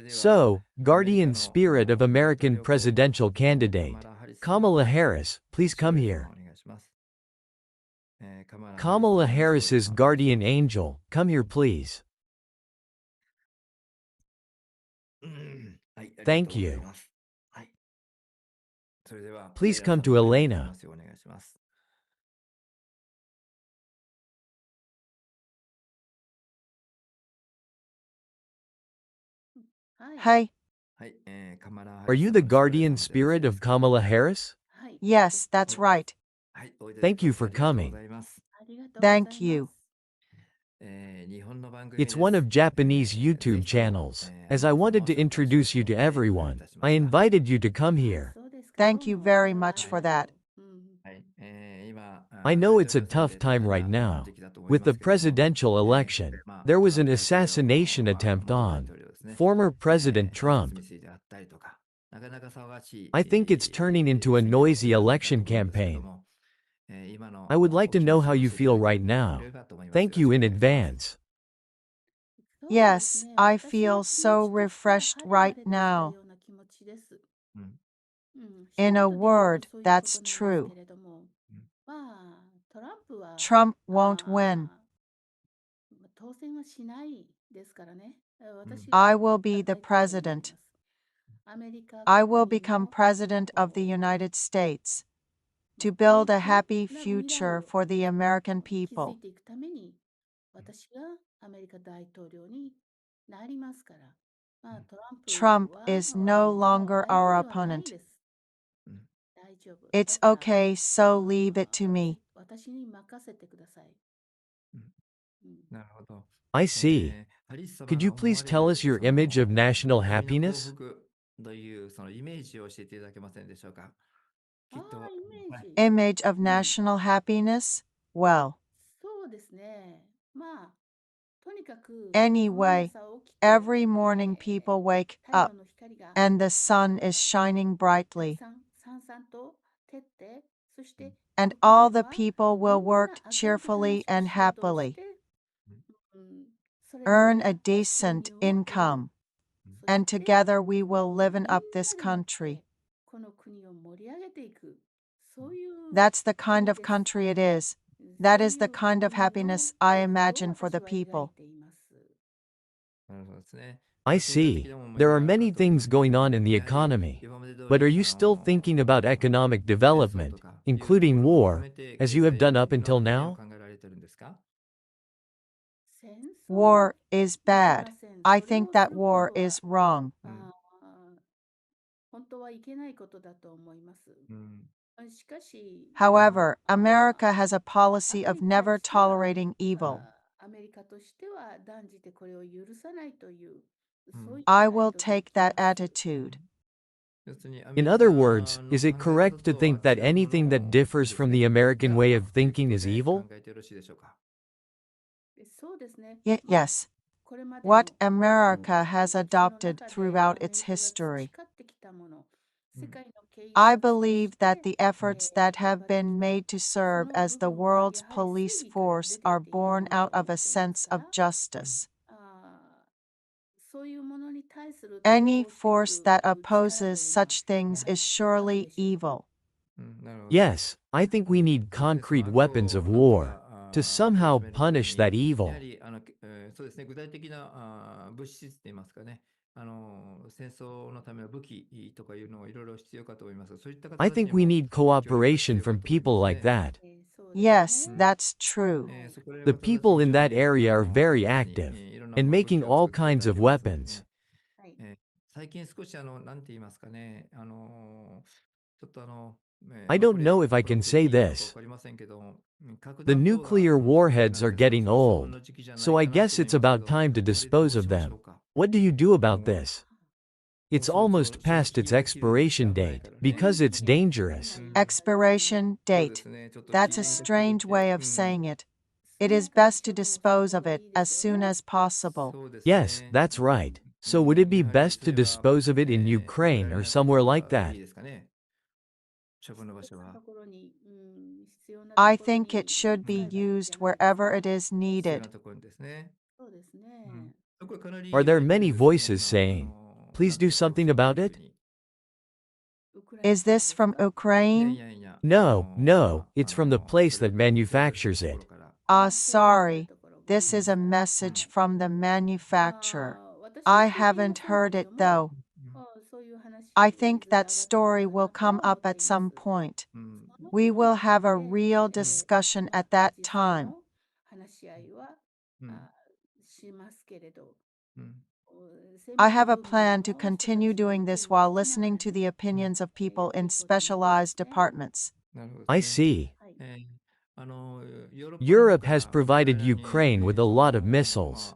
So, guardian spirit of American presidential candidate, Kamala Harris, please come here. Kamala Harris's guardian angel, come here please. Thank you. Please come to Elena. Hi. Are you the guardian spirit of Kamala Harris? Yes, that's right. Thank you for coming. Thank you. It's one of Japanese YouTube channels. As I wanted to introduce you to everyone, I invited you to come here. Thank you very much for that. I know it's a tough time right now. With the presidential election, there was an assassination attempt on former President Trump. I think it's turning into a noisy election campaign. I would like to know how you feel right now. Thank you in advance. Yes, I feel so refreshed right now. In a word, that's true. Trump won't win. I will be the president. I will become president of the United States to build a happy future for the American people. Trump is no longer our opponent. It's okay, so leave it to me. I see. Could you please tell us your image of national happiness? Image of national happiness? Well, anyway, every morning people wake up and the sun is shining brightly. And all the people will work cheerfully and happily, earn a decent income, and together we will liven up this country. That's the kind of country it is. That is the kind of happiness I imagine for the people. I see. There are many things going on in the economy. But are you still thinking about economic development, including war, as you have done up until now? War is bad. I think that war is wrong. However, America has a policy of never tolerating evil. I will take that attitude. In other words, is it correct to think that anything that differs from the American way of thinking is evil? Yes. What America has adopted throughout its history. I believe that the efforts that have been made to serve as the world's police force are born out of a sense of justice. Any force that opposes such things is surely evil. Yes, I think we need concrete weapons of war to somehow punish that evil. I think we need cooperation from people like that. Yes, that's true. The people in that area are very active and making all kinds of weapons. I don't know if I can say this. The nuclear warheads are getting old, so I guess it's about time to dispose of them. What do you do about this? It's almost past its expiration date, because it's dangerous. Expiration date. That's a strange way of saying it. It is best to dispose of it as soon as possible. Yes, that's right. So would it be best to dispose of it in Ukraine or somewhere like that? I think it should be used wherever it is needed. Are there many voices saying, please do something about it? Is this from Ukraine? No, it's from the place that manufactures it. Sorry. This is a message from the manufacturer. I haven't heard it though. I think that story will come up at some point. We will have a real discussion at that time. I have a plan to continue doing this while listening to the opinions of people in specialized departments. I see. Europe has provided Ukraine with a lot of missiles.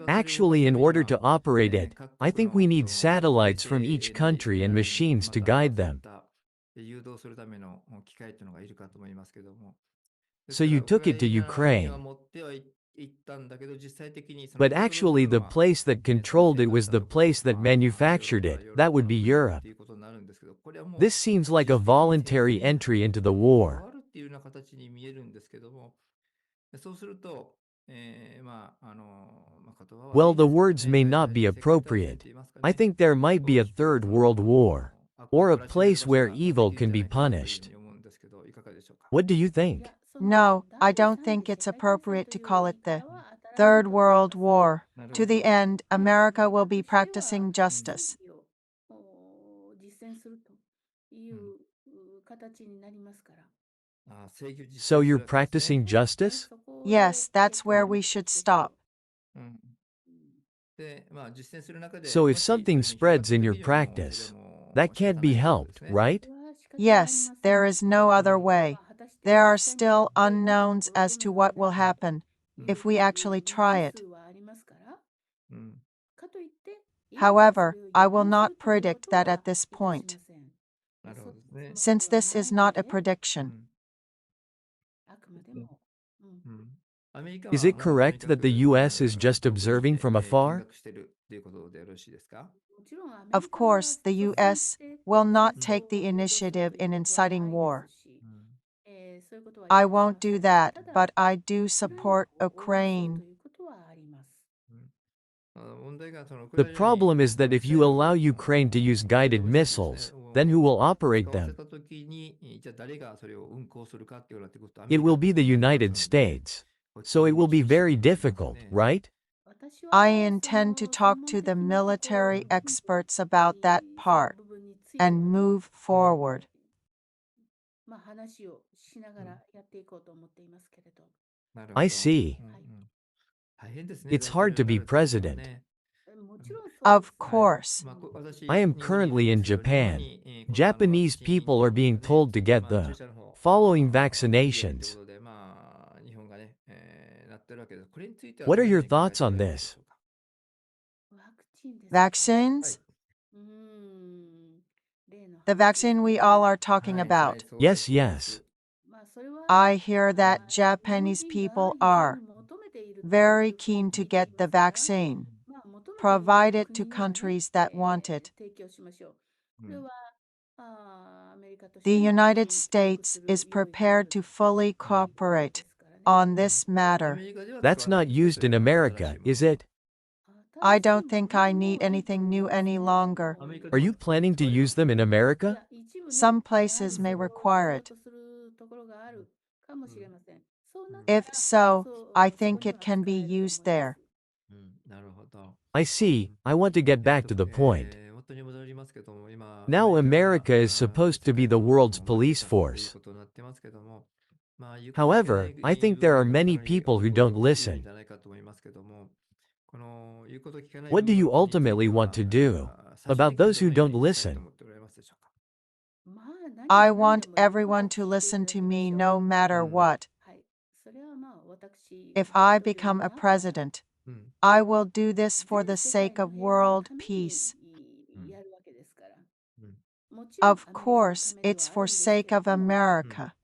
Actually, in order to operate it, I think we need satellites from each country and machines to guide them. So you took it to Ukraine. But actually, the place that controlled it was the place that manufactured it. That would be Europe. This seems like a voluntary entry into the war. Well, the words may not be appropriate. I think there might be a third world war, or a place where evil can be punished. What do you think? No, I don't think it's appropriate to call it the Third World War. To the end, America will be practicing justice. So you're practicing justice? Yes, that's where we should stop. So if something spreads in your practice, that can't be helped, right? Yes, there is no other way. There are still unknowns as to what will happen if we actually try it. However, I will not predict that at this point, since this is not a prediction. Is it correct that the US is just observing from afar? Of course, the US will not take the initiative in inciting war. I won't do that, but I do support Ukraine. The problem is that if you allow Ukraine to use guided missiles, then who will operate them? It will be the United States. So it will be very difficult, right? I intend to talk to the military experts about that part and move forward. I see. It's hard to be president. Of course. I am currently in Japan. Japanese people are being told to get the following vaccinations. What are your thoughts on this? Vaccines? The vaccine we all are talking about. Yes. I hear that Japanese people are very keen to get the vaccine. Provide it to countries that want it. The United States is prepared to fully cooperate on this matter. That's not used in America, is it? I don't think I need anything new any longer. Are you planning to use them in America? Some places may require it. If so, I think it can be used there. I see. I want to get back to the point. Now America is supposed to be the world's police force. However, I think there are many people who don't listen. What do you ultimately want to do about those who don't listen? I want everyone to listen to me no matter what. If I become a president, I will do this for the sake of world peace. Of course, it's for sake of America.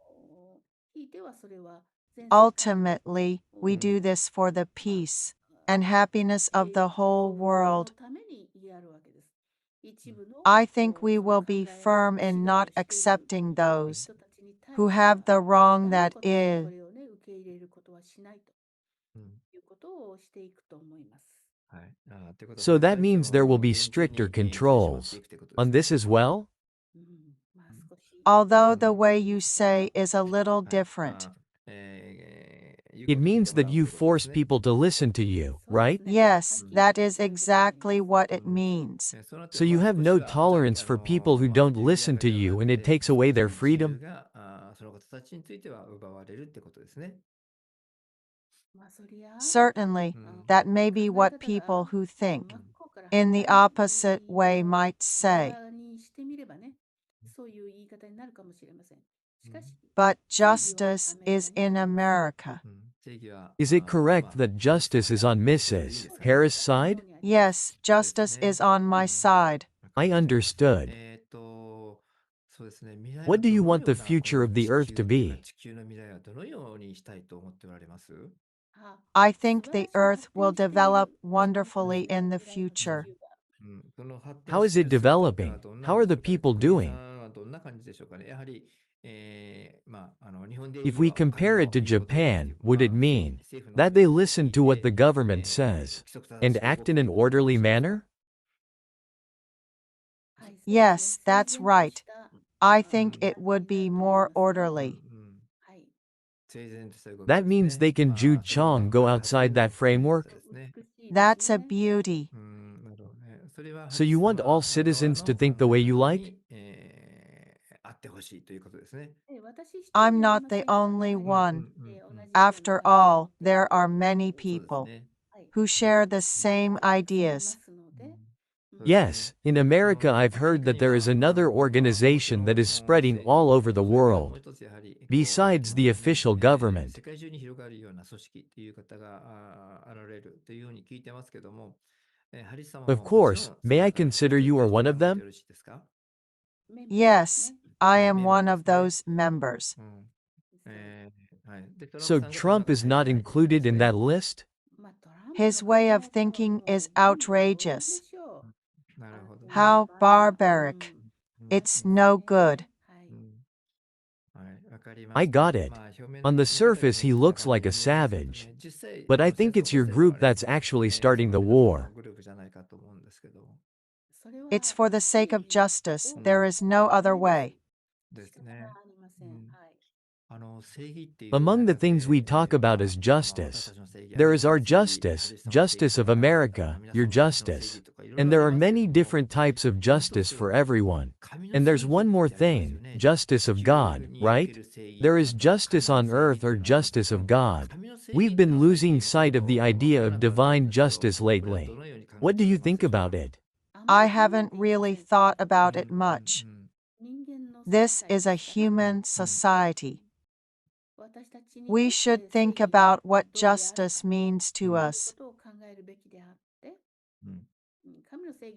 Ultimately, we do this for the peace and happiness of the whole world. I think we will be firm in not accepting those who have the wrong that is So that means there will be stricter controls. On this as well? Although the way you say is a little different. It means that you force people to listen to you, right? Yes, that is exactly what it means. So you have no tolerance for people who don't listen to you and it takes away their freedom? Certainly, that may be what people who think in the opposite way might say. But justice is in America. Is it correct that justice is on Mrs. Harris' side? Yes, justice is on my side. I understood. What do you want the future of the Earth to be? I think the Earth will develop wonderfully in the future. How is it developing? How are the people doing? If we compare it to Japan, would it mean that they listen to what the government says and act in an orderly manner? Yes, that's right. I think it would be more orderly. That means they can Chong go outside that framework? That's a beauty. So you want all citizens to think the way you like? I'm not the only one. After all, there are many people who share the same ideas. Yes, in America I've heard that there is another organization that is spreading all over the world, besides the official government. Of course, may I consider you are one of them? Yes, I am one of those members. So Trump is not included in that list? His way of thinking is outrageous. How barbaric. It's no good. I got it. On the surface he looks like a savage. But I think it's your group that's actually starting the war. It's for the sake of justice. There is no other way. Among the things we talk about is justice. There is our justice, justice of America, your justice. And there are many different types of justice for everyone. And there's one more thing, justice of God, right? There is justice on earth or justice of God. We've been losing sight of the idea of divine justice lately. What do you think about it? I haven't really thought about it much. This is a human society. We should think about what justice means to us.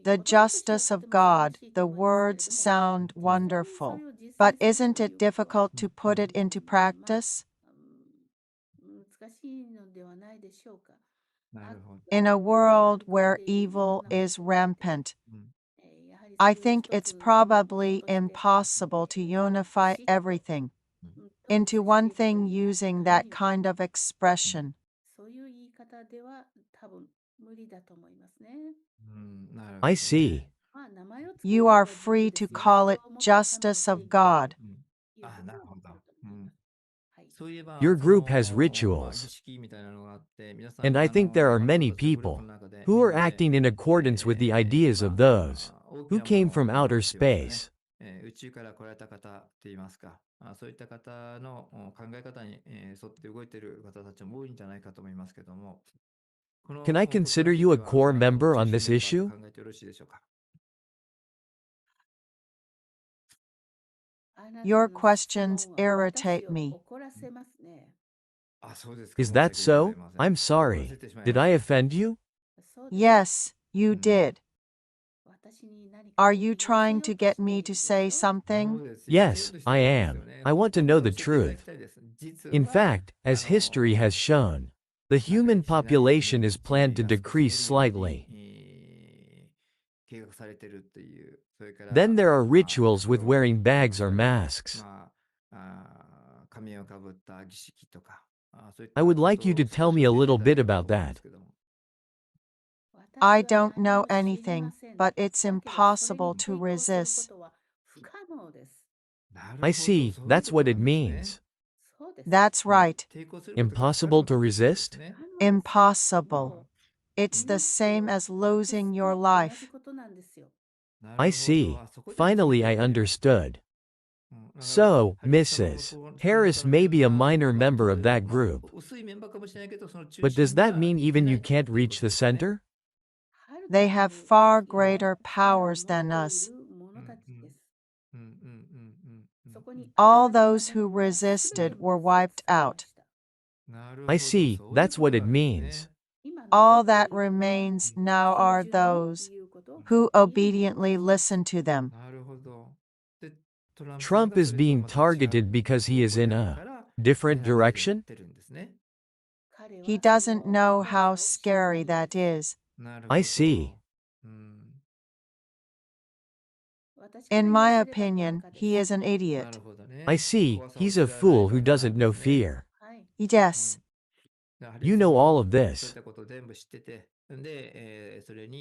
The justice of God, the words sound wonderful. But isn't it difficult to put it into practice? In a world where evil is rampant, I think it's probably impossible to unify everything into one thing using that kind of expression. I see. You are free to call it justice of God. Your group has rituals. And I think there are many people who are acting in accordance with the ideas of those who came from outer space. Can I consider you a core member on this issue? Your questions irritate me. Is that so? I'm sorry. Did I offend you? Yes, you did. Are you trying to get me to say something? Yes, I am. I want to know the truth. In fact, as history has shown, the human population is planned to decrease slightly. Then there are rituals with wearing bags or masks. I would like you to tell me a little bit about that. I don't know anything, but it's impossible to resist. I see, that's what it means. That's right. Impossible to resist? Impossible. It's the same as losing your life. I see. Finally, I understood. So, Mrs. Harris may be a minor member of that group. But does that mean even you can't reach the center? They have far greater powers than us. All those who resisted were wiped out. I see, that's what it means. All that remains now are those who obediently listen to them. Trump is being targeted because he is in a different direction? He doesn't know how scary that is. I see. In my opinion, he is an idiot. I see, he's a fool who doesn't know fear. Yes, You know all of this.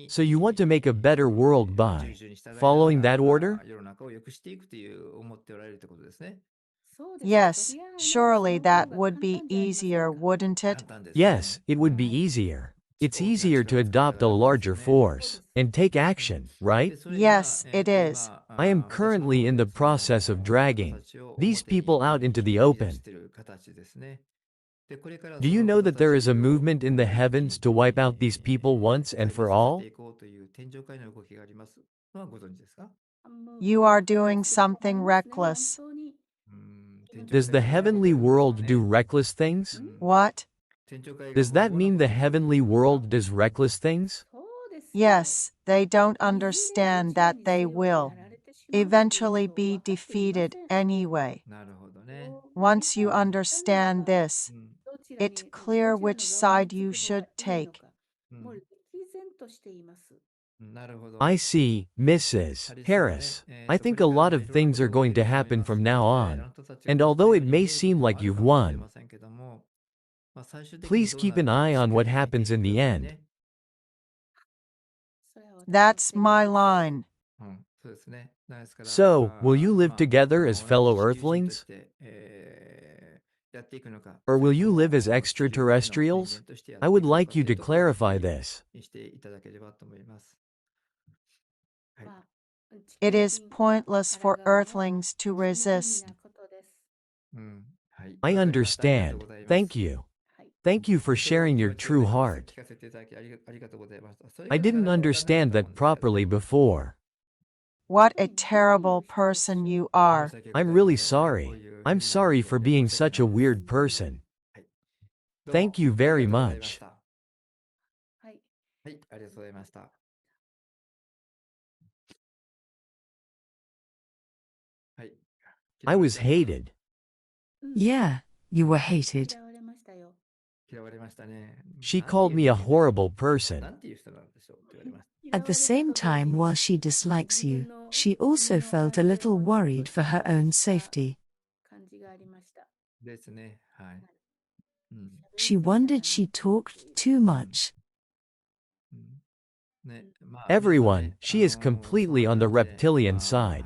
So you want to make a better world by following that order? yes, surely that would be easier, wouldn't it? Yes, it would be easier. It's easier to adopt a larger force and take action, right? Yes, it is. I am currently in the process of dragging these people out into the open. Do you know that there is a movement in the heavens to wipe out these people once and for all? You are doing something reckless. Does the heavenly world do reckless things? What? Does that mean the heavenly world does reckless things? Yes, they don't understand that they will eventually be defeated anyway. Once you understand this, it's clear which side you should take. I see, Mrs. Harris. I think a lot of things are going to happen from now on. And although it may seem like you've won, please keep an eye on what happens in the end. That's my line. So, will you live together as fellow Earthlings? Or will you live as extraterrestrials? I would like you to clarify this. It is pointless for Earthlings to resist. I understand. Thank you. Thank you for sharing your true heart. I didn't understand that properly before. What a terrible person you are. I'm really sorry. I'm sorry for being such a weird person. Thank you very much. I was hated. Yeah, you were hated. She called me a horrible person. At the same time, while she dislikes you, she also felt a little worried for her own safety. She wondered she talked too much. Everyone, she is completely on the reptilian side.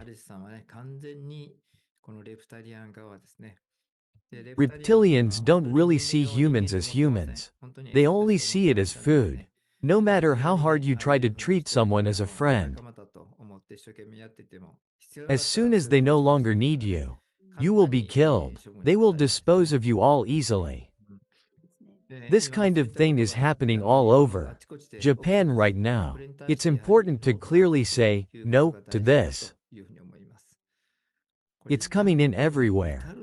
Reptilians don't really see humans as humans. They only see it as food. No matter how hard you try to treat someone as a friend, as soon as they no longer need you, you will be killed. They will dispose of you all easily. This kind of thing is happening all over Japan right now. It's important to clearly say no to this. It's coming in everywhere.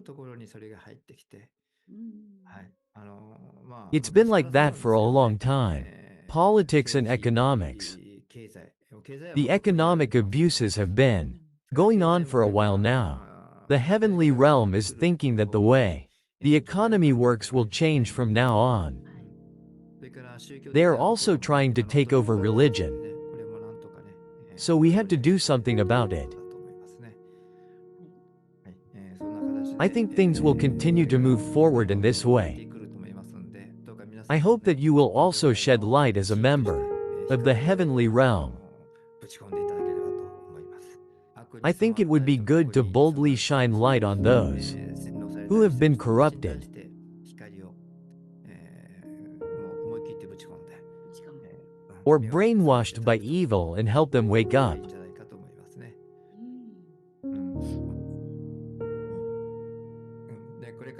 It's been like that for a long time. Politics and economics. The economic abuses have been going on for a while now. The heavenly realm is thinking that the way the economy works will change from now on. They are also trying to take over religion. So we have to do something about it. I think things will continue to move forward in this way. I hope that you will also shed light as a member of the heavenly realm. I think it would be good to boldly shine light on those who have been corrupted or brainwashed by evil and help them wake up.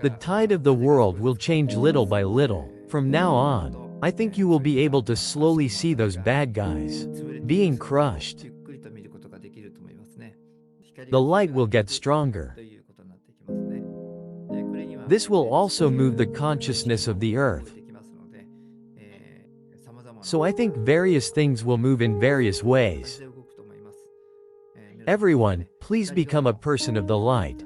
The tide of the world will change little by little. From now on, I think you will be able to slowly see those bad guys being crushed. The light will get stronger. This will also move the consciousness of the earth. So I think various things will move in various ways. Everyone, please become a person of the light.